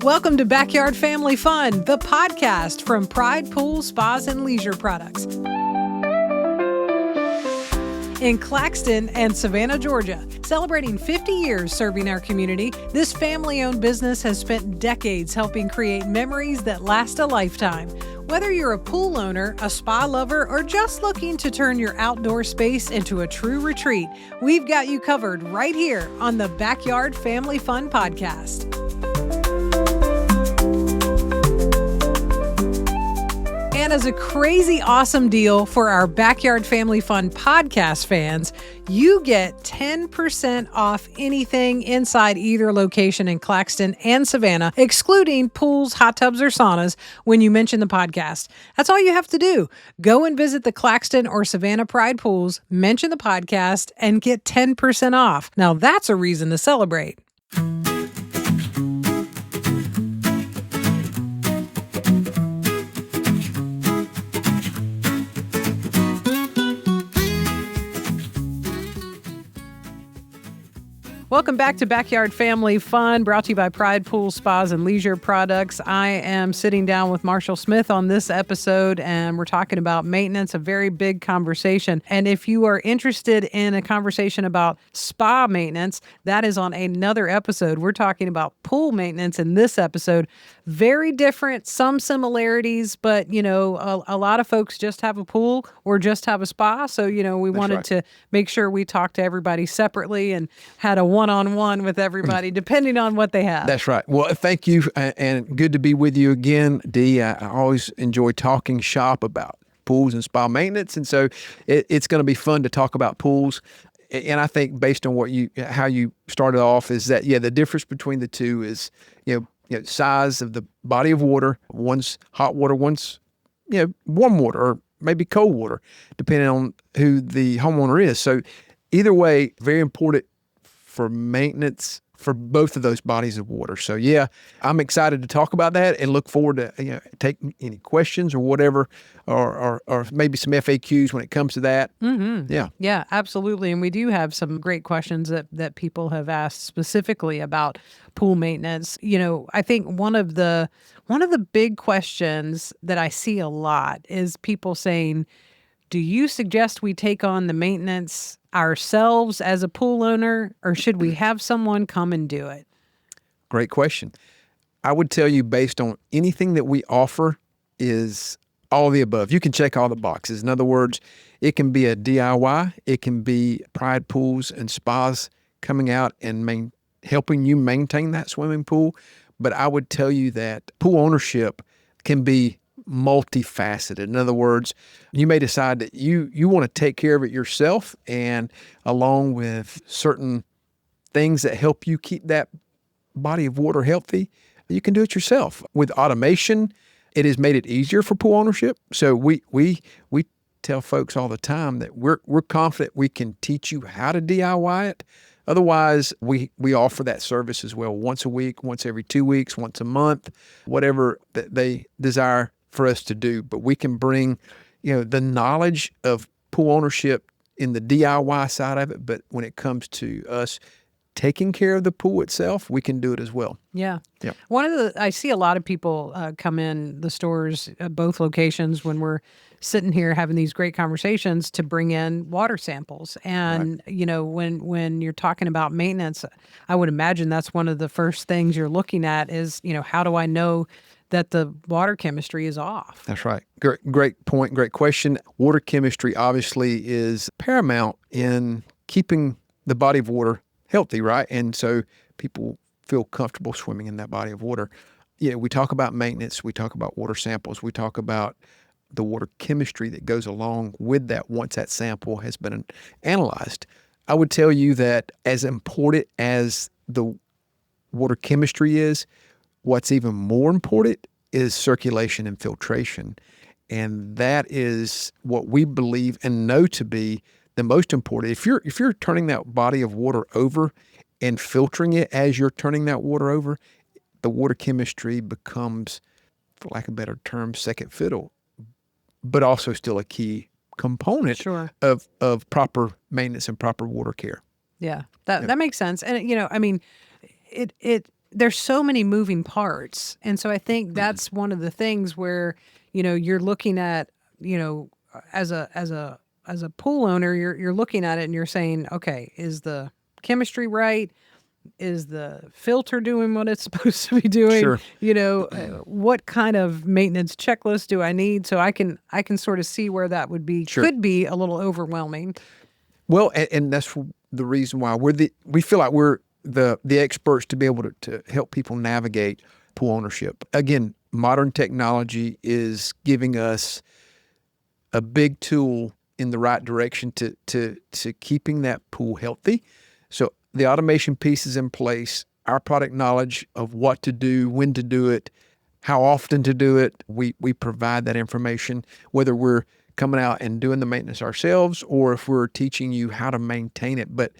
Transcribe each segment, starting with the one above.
Welcome to Backyard Family Fun, the podcast from Pride Pools, Spas, and Leisure Products. In Claxton and Savannah, Georgia, celebrating 50 years serving our community, this family-owned business has spent decades helping create memories that last a lifetime. Whether you're a pool owner, a spa lover, or just looking to turn your outdoor space into a true retreat, we've got you covered right here on the Backyard Family Fun podcast. And as a crazy awesome deal for our Backyard Family Fun podcast fans, you get 10% off anything inside either location in Claxton and Savannah, excluding pools, hot tubs, or saunas when you mention the podcast. That's all you have to do. Go and visit the Claxton or Savannah Pride Pools, mention the podcast, and get 10% off. Now that's a reason to celebrate. Welcome back to Backyard Family Fun, brought to you by Pride Pools, Spas, and Leisure Products. I am sitting down with Marshall Smith on this episode, and we're talking about maintenance, a very big conversation. And if you are interested in a conversation about spa maintenance, that is on another episode. We're talking about pool maintenance in this episode. Very different, some similarities, but, you know, a lot of folks just have a pool or just have a spa. So, you know, we wanted to make sure we talked to everybody separately and had a one-on-one with everybody, depending on what they have. That's right. Well, thank you, and good to be with you again, Dee. I always enjoy talking shop about pools and spa maintenance, and so it's going to be fun to talk about pools. And I think based on how you started off is that, the difference between the two is, size of the body of water. One's hot water, one's, warm water or maybe cold water, depending on who the homeowner is. So either way, very important for maintenance for both of those bodies of water. So I'm excited to talk about that and look forward to taking any questions or whatever, or maybe some FAQs when it comes to that. Mm-hmm. Yeah, absolutely. And we do have some great questions that people have asked specifically about pool maintenance. I think one of the big questions that I see a lot is people saying, do you suggest we take on the maintenance ourselves as a pool owner, or should we have someone come and do it? Great question. I would tell you, based on anything that we offer, is all of the above. You can check all the boxes. In other words, it can be a DIY. It can be Pride Pools and Spas coming out and helping you maintain that swimming pool. But I would tell you that pool ownership can be multifaceted. In other words, you may decide that you want to take care of it yourself, and along with certain things that help you keep that body of water healthy, you can do it yourself. With automation, it has made it easier for pool ownership. So we tell folks all the time that we're confident we can teach you how to DIY it. Otherwise, we offer that service as well, once a week, once every 2 weeks, once a month, whatever that they desire for us to do. But we can bring, the knowledge of pool ownership in the DIY side of it. But when it comes to us taking care of the pool itself, we can do it as well. Yeah. I see a lot of people come in the stores at both locations when we're sitting here having these great conversations to bring in water samples. And, when you're talking about maintenance, I would imagine that's one of the first things you're looking at is, how do I know that the water chemistry is off? That's right. Great point. Great question. Water chemistry obviously is paramount in keeping the body of water healthy, right? And so people feel comfortable swimming in that body of water. We talk about maintenance. We talk about water samples. We talk about the water chemistry that goes along with that once that sample has been analyzed. I would tell you that as important as the water chemistry is, what's even more important is circulation and filtration. And that is what we believe and know to be the most important. If you're turning that body of water over and filtering it as you're turning that water over, the water chemistry becomes, for lack of a better term, second fiddle, but also still a key component of proper maintenance and proper water care. Yeah, that makes sense. And, it there's so many moving parts. And so I think that's one of the things where, you're looking at, as a pool owner, you're looking at it and you're saying, okay, is the chemistry right? Is the filter doing what it's supposed to be doing? Sure. What kind of maintenance checklist do I need? So I can sort of see where that could be a little overwhelming. Well, and that's the reason why we feel like we're the experts to be able to help people navigate pool ownership. Again, modern technology is giving us a big tool in the right direction to keeping that pool healthy. So the automation piece is in place. Our product knowledge of what to do, when to do it, how often to do it, we provide that information, whether we're coming out and doing the maintenance ourselves or if we're teaching you how to maintain it. But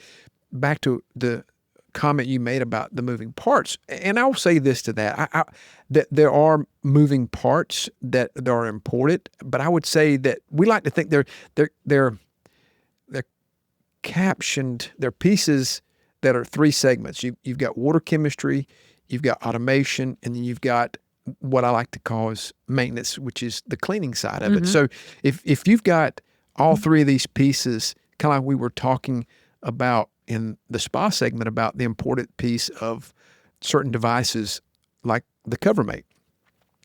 back to the comment you made about the moving parts, and I'll say this to that, that there are moving parts that are important, but I would say that we like to think they're captioned, they're pieces that are three segments. You've got water chemistry, you've got automation, and then you've got what I like to call is maintenance, which is the cleaning side of it. So if you've got all three of these pieces, kind of like we were talking about in the spa segment about the important piece of certain devices like the CoverMate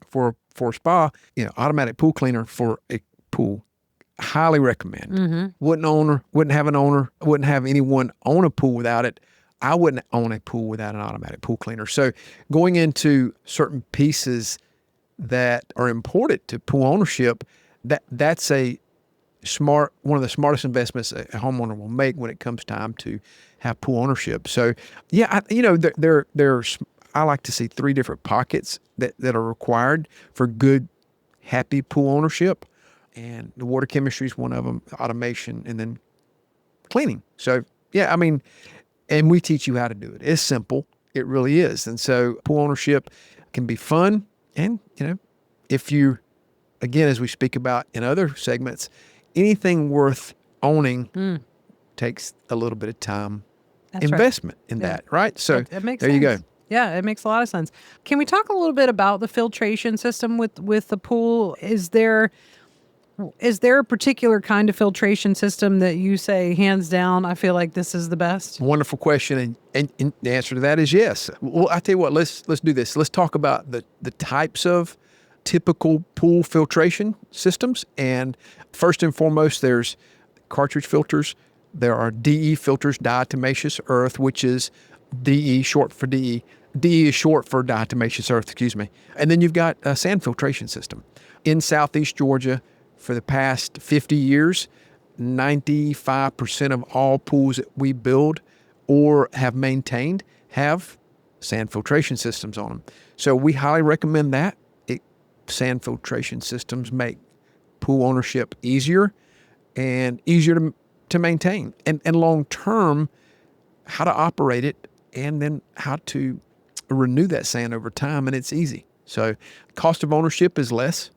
for spa, automatic pool cleaner for a pool, highly recommend. Wouldn't have anyone own a pool without it. I wouldn't own a pool without an automatic pool cleaner. So going into certain pieces that are important to pool ownership, that's one of the smartest investments a homeowner will make when it comes time to have pool ownership. So yeah, there's I like to see three different pockets that are required for good, happy pool ownership. And the water chemistry is one of them, automation, and then cleaning. So yeah, and we teach you how to do it. It's simple. It really is. And so pool ownership can be fun. And, if you, again, as we speak about in other segments, anything worth owning takes a little bit of time, investment in that, right? So that makes there sense. you go. Yeah, it makes a lot of sense. Can we talk a little bit about the filtration system with the pool? Is there a particular kind of filtration system that you say, hands down, I feel like this is the best? Wonderful question. And the answer to that is yes. Well, I tell you what, let's do this. Let's talk about the types of typical pool filtration systems. And first and foremost, there's cartridge filters. There are DE filters, diatomaceous earth, which is DE, short for DE. DE is short for diatomaceous earth, excuse me. And then you've got a sand filtration system. In Southeast Georgia, for the past 50 years, 95% of all pools that we build or have maintained have sand filtration systems on them. So we highly recommend that. Sand filtration systems make pool ownership easier and easier to maintain. And long term, how to operate it and then how to renew that sand over time, and it's easy. So cost of ownership is less.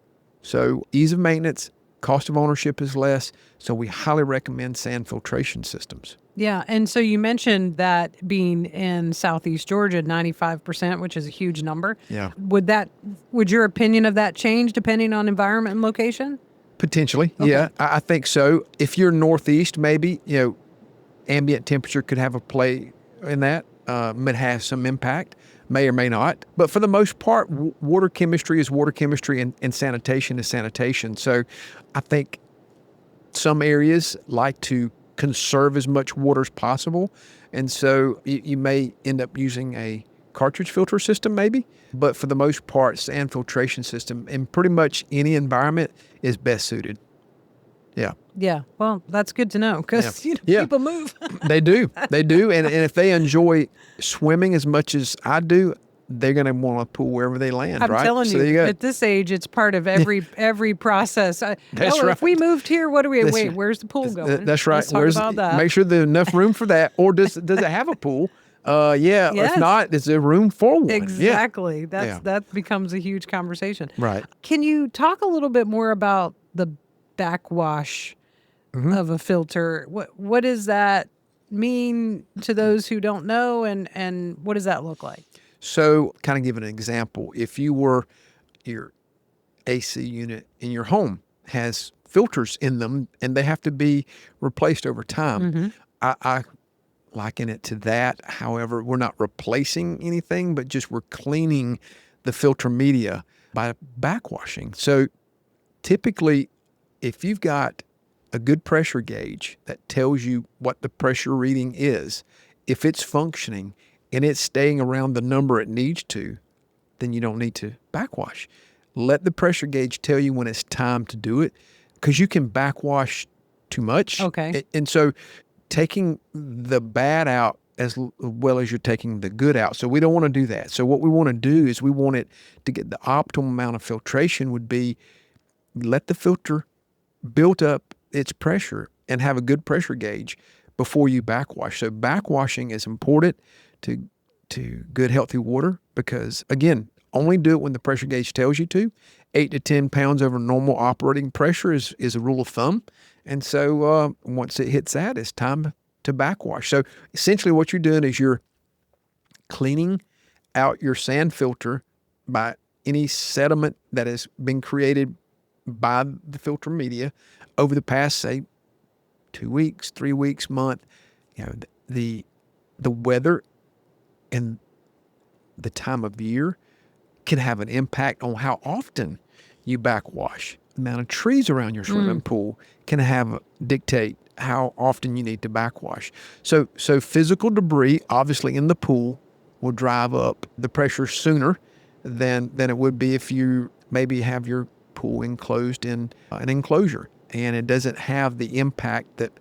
So ease of maintenance, cost of ownership is less. So we highly recommend sand filtration systems. Yeah. And so you mentioned that being in Southeast Georgia, 95%, which is a huge number. Yeah. Would your opinion of that change depending on environment and location? Potentially. Okay. Yeah, I think so. If you're Northeast, maybe, ambient temperature could have a play in that. It has some impact, may or may not. But for the most part, water chemistry is water chemistry and sanitation is sanitation. So I think some areas like to conserve as much water as possible. And so you may end up using a cartridge filter system maybe. But for the most part, sand filtration system in pretty much any environment is best suited. Yeah. Yeah. Well, that's good to know because people move. They do. And if they enjoy swimming as much as I do, they're going to want a pool wherever they land, I'm right? telling so you, at this age, it's part of every process. That's right. If we moved here, what do we wait? Where's the pool going? That's right. Let's talk about that. Make sure there's enough room for that. Or does it have a pool? Yes. If not, is there room for one? Exactly. That becomes a huge conversation. Right. Can you talk a little bit more about the backwash of a filter? What does that mean to those who don't know, and what does that look like? So kind of give an example. If your AC unit in your home has filters in them and they have to be replaced over time, I liken it to that. However, we're not replacing anything, but just we're cleaning the filter media by backwashing. So typically, if you've got a good pressure gauge that tells you what the pressure reading is, if it's functioning and it's staying around the number it needs to, then you don't need to backwash. Let the pressure gauge tell you when it's time to do it, because you can backwash too much. Okay. And so taking the bad out as well as you're taking the good out. So we don't want to do that. So what we want to do is we want it to get the optimal amount of filtration would be let the filter build up its pressure and have a good pressure gauge before you backwash. So backwashing is important to good, healthy water because, again, only do it when the pressure gauge tells you to. 8 to 10 pounds over normal operating pressure is a rule of thumb. And so once it hits that, it's time to backwash. So essentially what you're doing is you're cleaning out your sand filter by any sediment that has been created by the filter media over the past, say, 2 weeks, 3 weeks, month. You know, the weather and the time of year can have an impact on how often you backwash. The amount of trees around your swimming pool can dictate how often you need to backwash. So physical debris, obviously in the pool, will drive up the pressure sooner than it would be if you maybe have your pool enclosed in an enclosure and it doesn't have the impact that,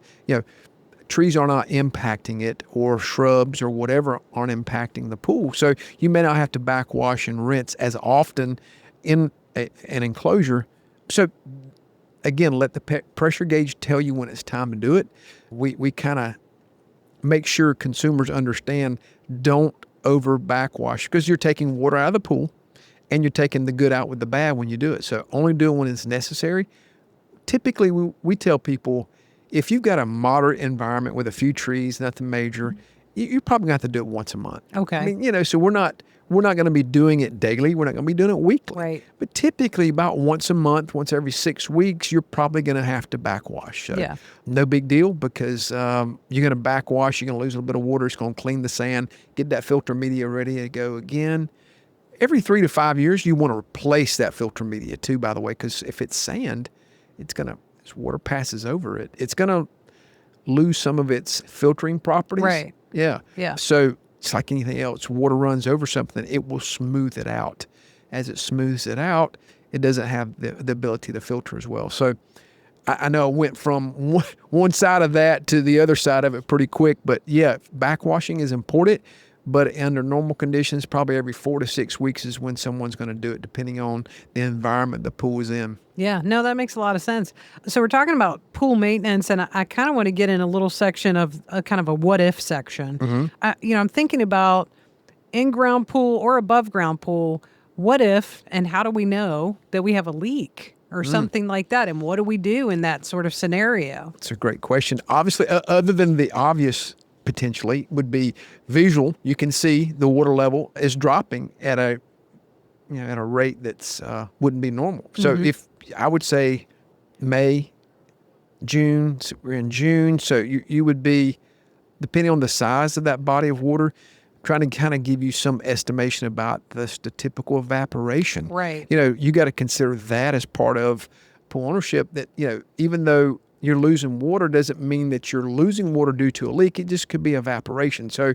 trees are not impacting it, or shrubs or whatever aren't impacting the pool. So you may not have to backwash and rinse as often in an enclosure. So again, let the pressure gauge tell you when it's time to do it. We kind of make sure consumers understand, don't over backwash, because you're taking water out of the pool and you're taking the good out with the bad when you do it. So only do it when it's necessary. Typically, we tell people, if you've got a moderate environment with a few trees, nothing major, you're probably going to have to do it once a month. Okay. I mean, so we're not going to be doing it daily. We're not going to be doing it weekly. Right. But typically about once a month, once every 6 weeks, you're probably going to have to backwash. So Yeah. no big deal, because you're going to backwash. You're going to lose a little bit of water. It's going to clean the sand, get that filter media ready to go again. Every 3 to 5 years, you want to replace that filter media too, by the way, because if it's sand, as water passes over it, it's going to lose some of its filtering properties. Right. Yeah. Yeah. So it's like anything else. Water runs over something, it will smooth it out. As it smooths it out, it doesn't have the ability to filter as well. So I know I went from one side of that to the other side of it pretty quick, but yeah, backwashing is important. But under normal conditions, probably every 4 to 6 weeks is when someone's going to do it, depending on the environment the pool is in. Yeah, no, that makes a lot of sense. So we're talking about pool maintenance, and I kind of want to get in a little section of a kind of a what if section. I'm thinking about in-ground pool or above-ground pool. What if, and how do we know that we have a leak or something like that? And what do we do in that sort of scenario? It's a great question. Obviously, other than the obvious potentially would be visual. You can see the water level is dropping at a rate that's wouldn't be normal. So if I would say May, June, so we're in June, so you would be, depending on the size of that body of water, trying to kind of give you some estimation about the typical evaporation. Right. You got to consider that as part of pool ownership, that, even though you're losing water doesn't mean that you're losing water due to a leak. It just could be evaporation. So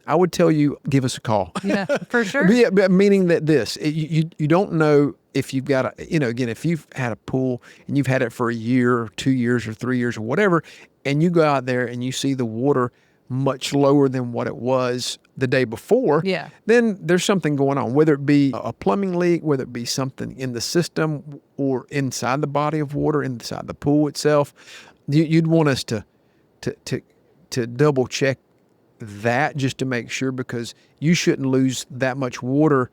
I would tell you, give us a call. Yeah, for sure. Yeah, meaning that you don't know if you've got again, if you've had a pool and you've had it for a year or 2 years or 3 years or whatever, and you go out there and you see the water much lower than what it was the day before, then there's something going on, whether it be a plumbing leak, whether it be something in the system or inside the body of water, inside the pool itself. You'd want us to double check that just to make sure, because you shouldn't lose that much water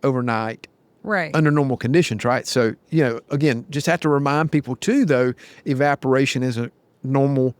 overnight. Right. Under normal conditions, right? So, again, just have to remind people too, though, evaporation is a normal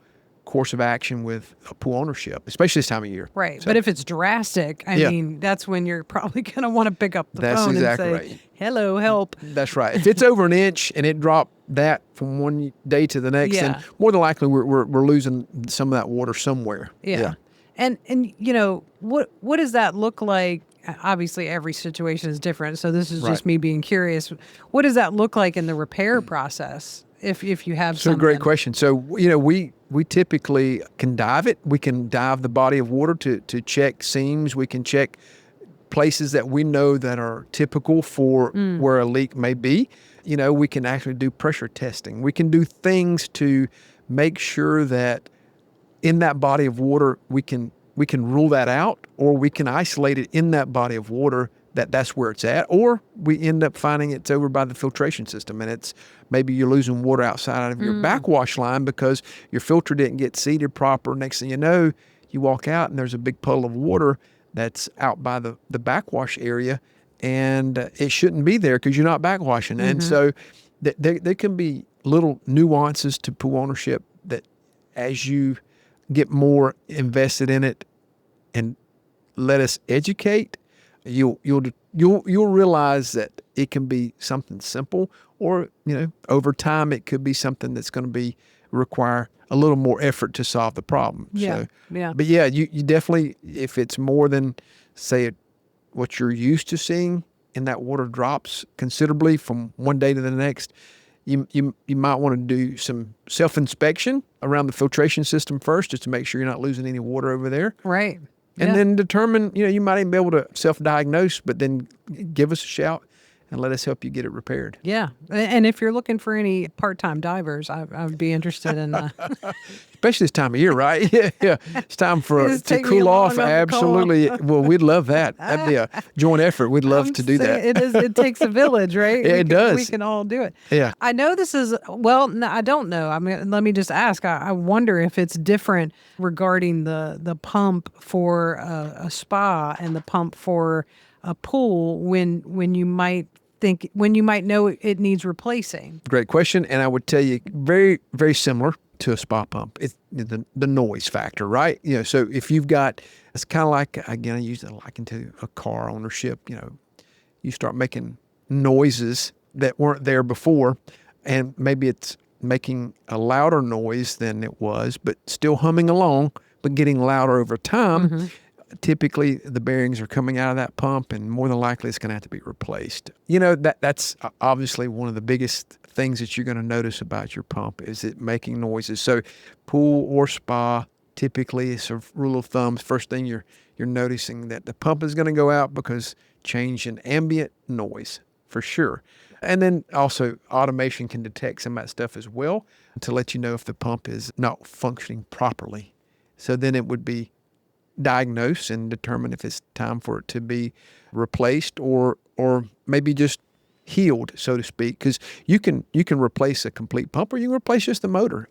course of action with a pool ownership, especially this time of year. Right. So, But if it's drastic, I mean, that's when you're probably going to want to pick up the That's phone exactly and say, right. hello, help. That's right. If it's over an inch and it dropped that from one day to the next, Yeah. then more than likely we're losing some of that water somewhere. Yeah. And you know, what does that look like? Obviously, every situation is different. So this is just Right. me being curious. What does that look like in the repair process if you have So something? great question. So, you know, we typically can dive it. We can dive the body of water to check seams. We can check places that we know that are typical for where a leak may be. You know, we can actually do pressure testing. We can do things to make sure that in that body of water, we can rule that out, or we can isolate it in that body of water that's where it's at, or we end up finding it's over by the filtration system, and it's maybe you're losing water outside of your backwash line because your filter didn't get seated proper. Next thing you know, you walk out and there's a big puddle of water that's out by the backwash area, and it shouldn't be there because you're not backwashing. And so there can be little nuances to pool ownership that as you get more invested in it and let us educate, you'll realize that it can be something simple, or over time it could be something that's going to require a little more effort to solve the problem. Yeah, So, yeah. But yeah, you definitely, if it's more than say what you're used to seeing, and that water drops considerably from one day to the next, you might want to do some self-inspection around the filtration system first, just to make sure you're not losing any water over there. Right. And then determine, you might even be able to self-diagnose, but then give us a shout and let us help you get it repaired. Yeah. And if you're looking for any part-time divers, I would be interested in Especially this time of year, right? Yeah. It's time to cool off. Absolutely. Well, we'd love that. That'd be a joint effort. We'd love to do that. It takes a village, right? It does. We can all do it. Yeah. I know this is, well, no, I don't know. I mean, let me just ask. I wonder if it's different regarding the pump for a spa and the pump for a pool when you might know it needs replacing. Great question. And I would tell you very, very similar to a spa pump. It's the noise factor, right? So if you've got, it's kind of like, again, I use it like into a car ownership, you start making noises that weren't there before, and maybe it's making a louder noise than it was, but still humming along, but getting louder over time. Typically the bearings are coming out of that pump, and more than likely it's going to have to be replaced. That's obviously one of the biggest things that you're going to notice about your pump, is it making noises. So pool or spa, typically it's a rule of thumb. First thing you're noticing that the pump is going to go out because change in ambient noise for sure. And then also automation can detect some of that stuff as well to let you know if the pump is not functioning properly. So then it would be diagnose and determine if it's time for it to be replaced or maybe just healed, so to speak, because you can replace a complete pump, or you can replace just the motor.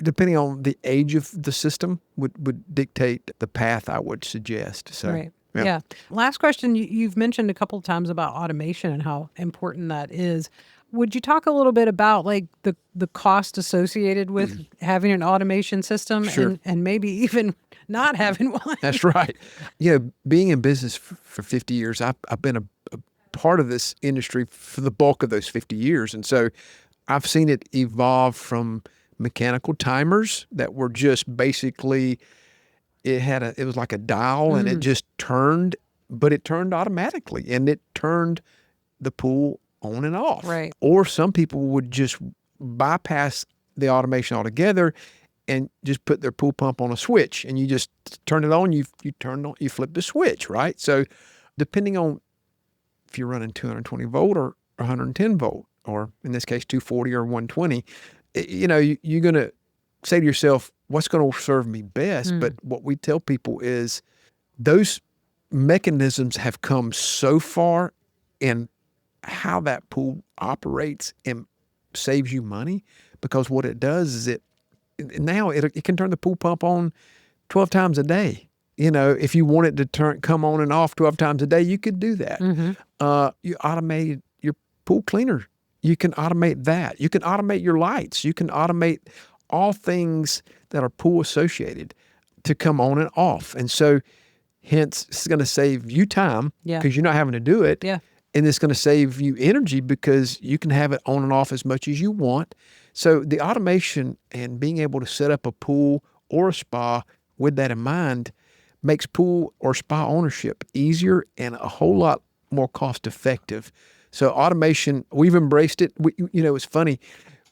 Depending on the age of the system would dictate the path I would suggest. So, right. Yeah. Last question. You've mentioned a couple of times about automation and how important that is. Would you talk a little bit about like the cost associated with having an automation system? Sure. And maybe even not having one? That's right. Being in business for 50 years, I've been a part of this industry for the bulk of those 50 years. And so I've seen it evolve from mechanical timers that were just basically, it was like a dial and it just turned, but it turned automatically, and it turned the pool on and off. Right. Or some people would just bypass the automation altogether and just put their pool pump on a switch, and you just turn it on, you turn it on, you flip the switch, right? So depending on if you're running 220 volt or 110 volt, or in this case 240 or 120, you're going to say to yourself, what's going to serve me best? But what we tell people is those mechanisms have come so far in how that pool operates and saves you money, because what it does is it can turn the pool pump on 12 times a day. If you want it to come on and off 12 times a day, you could do that. You automated your pool cleaner. You can automate that. You can automate your lights. You can automate all things that are pool associated to come on and off. And so hence it's going to save you time because you're not having to do it. Yeah. And it's going to save you energy because you can have it on and off as much as you want. So the automation and being able to set up a pool or a spa with that in mind makes pool or spa ownership easier and a whole lot more cost effective. So automation, we've embraced it. It's funny.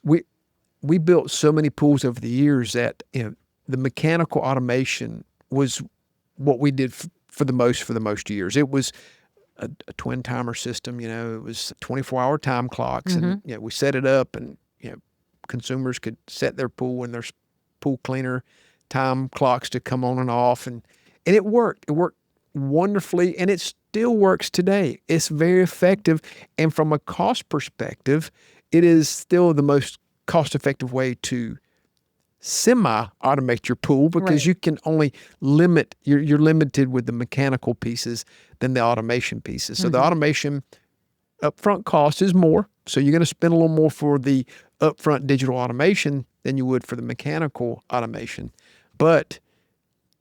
We built so many pools over the years that the mechanical automation was what we did for the most years. It was a twin timer system. It was 24-hour time clocks, and we set it up, and consumers could set their pool and their pool cleaner time clocks to come on and off, and it worked. It worked wonderfully, and it still works today. It's very effective, and from a cost perspective, it is still the most cost-effective way to semi-automate your pool because you can only limit, you're limited with the mechanical pieces than the automation pieces. So the automation upfront cost is more. So you're going to spend a little more for the upfront digital automation than you would for the mechanical automation. But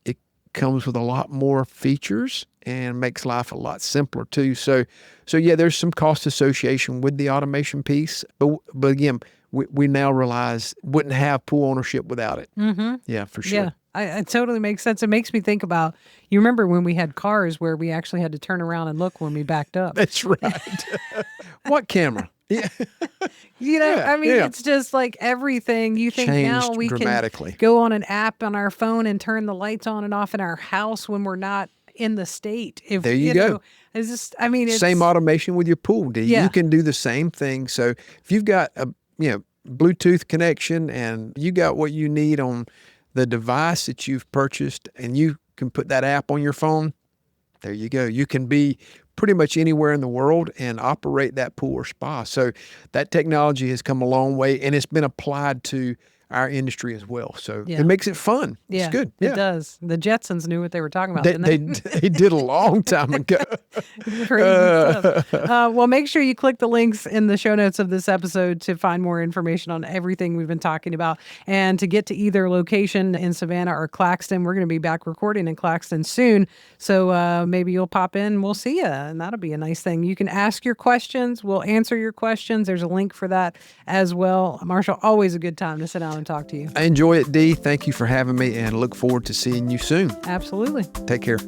it comes with a lot more features and makes life a lot simpler too. So yeah, there's some cost association with the automation piece. But again, we now realize wouldn't have pool ownership without it. Mm-hmm. Yeah, for sure. Yeah, it totally makes sense. It makes me think about, you remember when we had cars where we actually had to turn around and look when we backed up. That's right. What camera? Yeah. It's just like everything. You think changed now we dramatically. Can go on an app on our phone and turn the lights on and off in our house when we're not in the state. There you go. It's just, it's same automation with your pool, D. Yeah. You can do the same thing. So if you've got a Bluetooth connection and you got what you need on the device that you've purchased, and you can put that app on your phone, there you go. You can be pretty much anywhere in the world and operate that pool or spa. So that technology has come a long way, and it's been applied to our industry as well. So it makes it fun. Yeah, it's good. Yeah. It does. The Jetsons knew what they were talking about, They did a long time ago. Crazy stuff. Well, make sure you click the links in the show notes of this episode to find more information on everything we've been talking about. And to get to either location in Savannah or Claxton, we're going to be back recording in Claxton soon. So maybe you'll pop in and we'll see you. And that'll be a nice thing. You can ask your questions. We'll answer your questions. There's a link for that as well. Marshall, always a good time to sit down and talk to you. I enjoy it, Dee. Thank you for having me, and look forward to seeing you soon. Absolutely. Take care.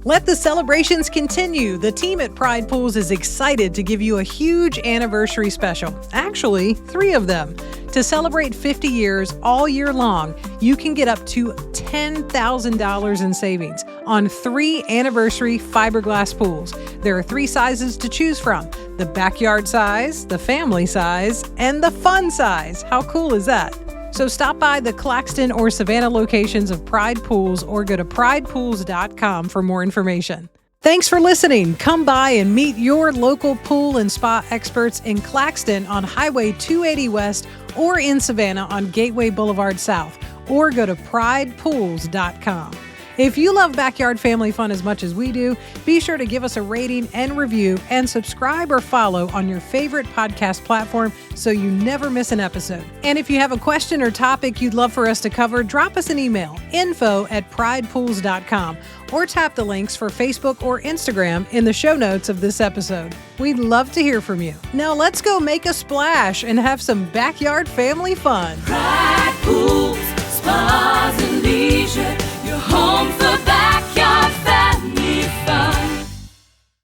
Let the celebrations continue. The team at Pride Pools is excited to give you a huge anniversary special. Actually, 3 of them. To celebrate 50 years all year long, you can get up to $10,000 in savings on 3 anniversary fiberglass pools. There are 3 sizes to choose from: the backyard size, the family size, and the fun size. How cool is that? So stop by the Claxton or Savannah locations of Pride Pools or go to pridepools.com for more information. Thanks for listening. Come by and meet your local pool and spa experts in Claxton on Highway 280 West or in Savannah on Gateway Boulevard South, or go to pridepools.com. If you love backyard family fun as much as we do, be sure to give us a rating and review and subscribe or follow on your favorite podcast platform so you never miss an episode. And if you have a question or topic you'd love for us to cover, drop us an email, info@pridepools.com, or tap the links for Facebook or Instagram in the show notes of this episode. We'd love to hear from you. Now let's go make a splash and have some backyard family fun. Pride Pools, spas